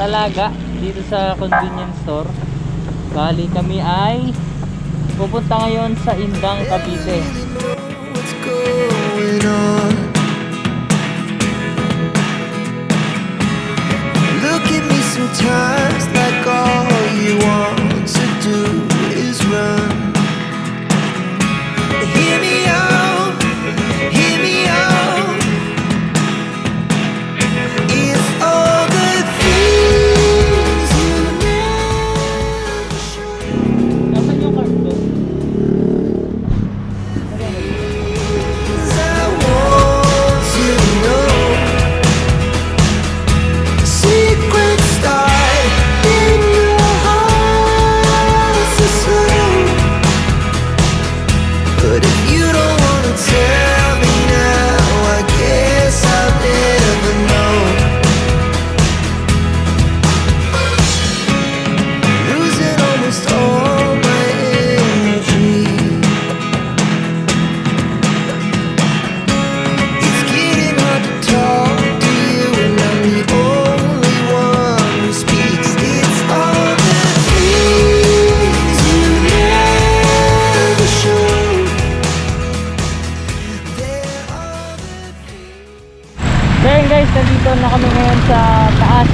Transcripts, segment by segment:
alaga dito sa convenience store. Bali kami ay pupunta ngayon sa Indang, Cavite. What's going on? Look at me sometimes like all you want to do is run. Hear me out, hear me out. It's all the things you never show. Nasaan yung card doon? I want to know the secret start in your heart so slow. But if you don't wanna tell me now, I guess I'll never know. Losing almost all my energy. It's getting hard to talk to you, and I'm the only one who speaks. It's all the things you never show. They're all the things. So yun guys, nandito na kami ngayon sa taas.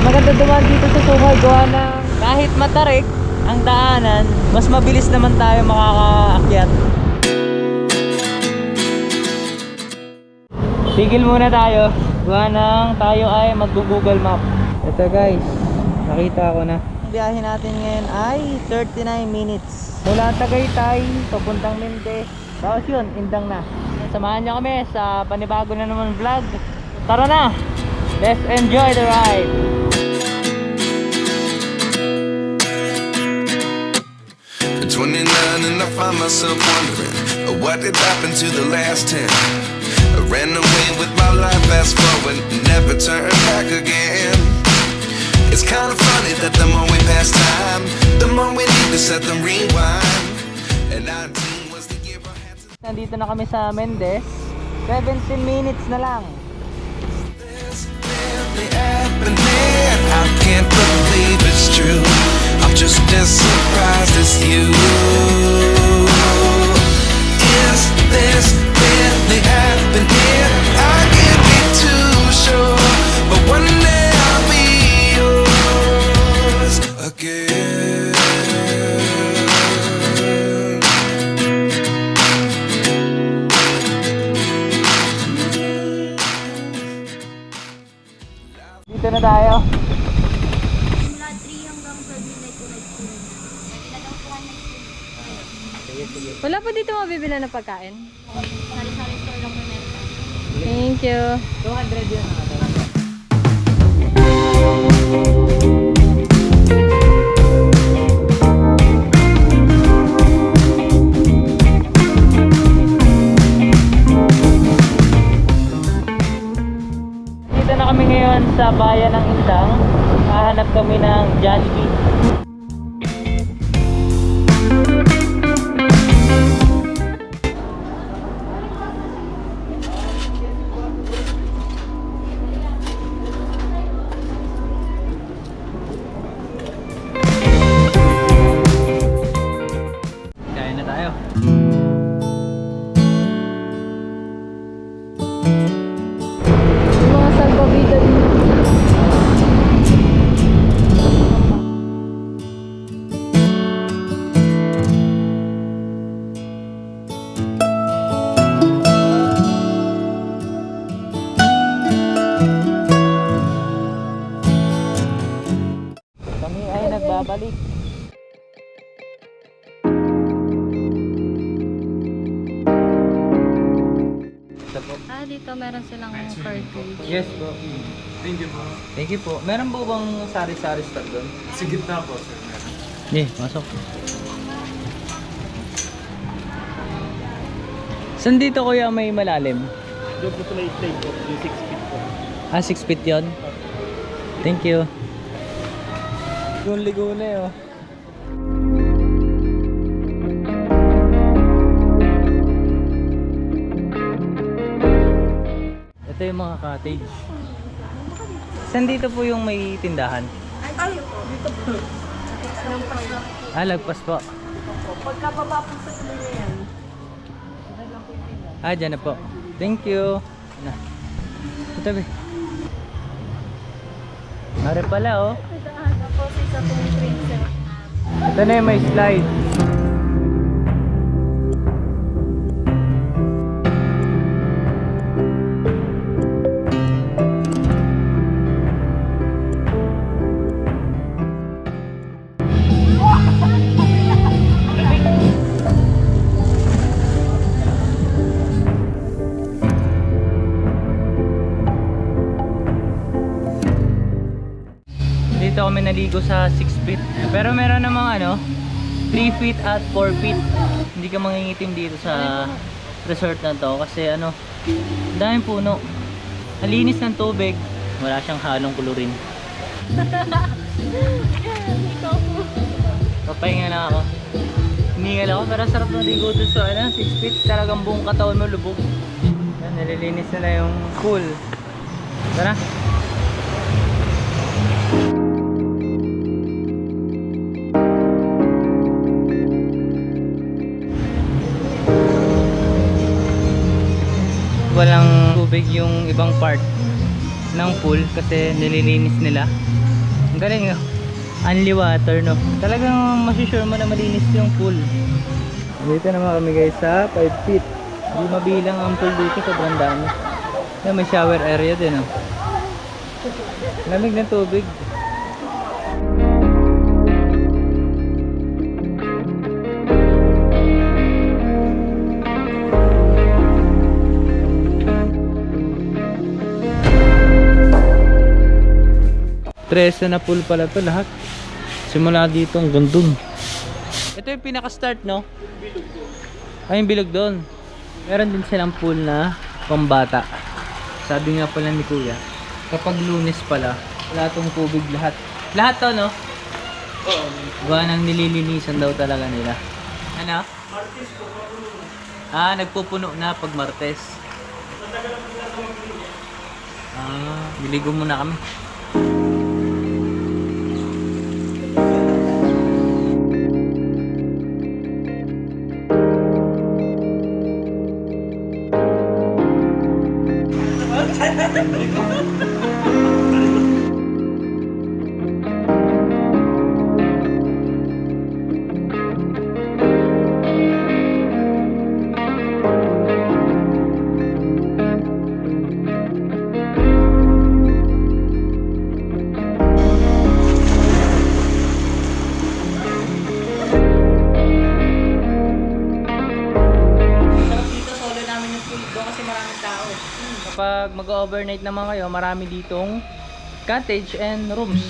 Maganda dumaan dito sa Sungay, gawa na kahit matarik ang daanan, mas mabilis naman tayo makakaakyat. Tigil muna tayo, gawa nang tayo ay mag-Google Map. Ito guys, nakita ko na. Ang biyahe natin ngayon ay 39 minutes. Mula Tagaytay, papuntang Mende. Tapos yun, Indang na. Samahan nyo kami sa panibago na naman vlog. Tara na! Let's enjoy the ride! At 29 and I find myself wondering what did happen to the last 10. I ran away with my life, fast forward, never turn back again. It's kind of funny that the more we pass time, the more we need to set the rewind. And 19 was the year I had to. Nandito na kami sa Mendez. 17 minutes na lang. This really happening. I can't believe it's true. I'm just as surprised as you. Is this really happening? I can't be too sure, but one day I'll be yours again. Dito na tayo. Mula 3 hanggang 12 midnight po night school. Ilang po kayo night school? Wala pa dito mabibili na pagkain. Sari-sari store lang po meron. Thank you. 200 yun. Dito na kami ngayon sa bayan ng Indang. Hahanap kami ng Jollibee. Kain na tayo. Yung mga salbabida dito. Kami ay nagbabalik. Dito meron silang cartridge. Yes po. Thank you po. Thank you po. Meron po bang sari-sari store doon? Sa gitna po, sir. Pasok. Saan dito kuya may malalim? Doon po sa may plane po, yung 6 feet po. 6 feet yun? Thank you. Ligo na yun. Ito yung mga cottage. Saan dito po yung may tindahan? Ay, dito po. Lagpas po. Pagkababa po sa tuloy na yan. Dyan na po. Thank you. Na. Ito be. Mare pala oh. Tapos isa pong princess. Ito na yung may slide. Dito kami naligo sa 6 feet. Pero meron namang 3 feet at 4 feet. Hindi ka mangingitim dito sa resort na to kasi daming puno. Ang linis ng tubig. Wala siyang halong klorin. Papahinga na ako. Hiningal ako pero sarap maligo doon sa 6 feet. Talagang buong katawan mo lubog. Yan, nililinis nila yung pool. Tara. Walang tubig yung ibang part ng pool kasi nililinis nila. Ang galing only water no. Talagang masusure mo na malinis yung pool. Dito naman kami guys sa 5 feet. Hindi mabilang ang pool dito, sobrang dami. May shower area din lamig ng tubig. Tresa na pool pala to lahat. Simula dito hanggang dun. Ito yung pinaka-start no? Ay yung bilog doon. Meron din silang pool na pambata. Sabi nga pala ni Kuya, kapag Lunes pala, wala tong tubig lahat. Lahat to no? Oo. Gawa nang nililinisan daw talaga nila. Ano? Martes po. Nagpupuno na pag Martes. Biligo muna kami. Kapag mag-overnight naman kayo, marami ditong cottage and rooms.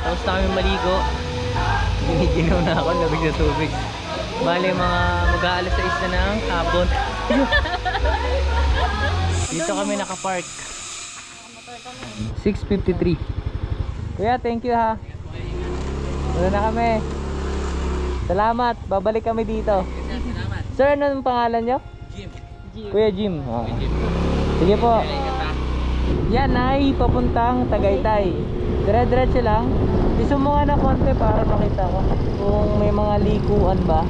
Tapos namin maligo. Giniginaw na ako, labig na tubig. Bale mga mag-aalas 6 na ng hapon. Dito kami nakapark. 6:53. Kuya, thank you ha. Wala na kami. Salamat, babalik kami dito. Sir, ano ang pangalan nyo? Jim. Kuya Jim. Sige po. Yan ay papuntang Tagaytay. Dire-diretso lang. Isumo nga na konti para makita ko kung may mga likuan ba.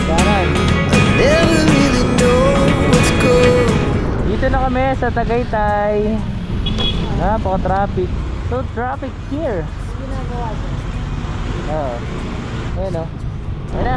Kanan. Never really know what's going. Dito na kami sa Tagaytay. Napaka-traffic. So traffic here. Ginagawa dyan. Ayun o. Ayun na.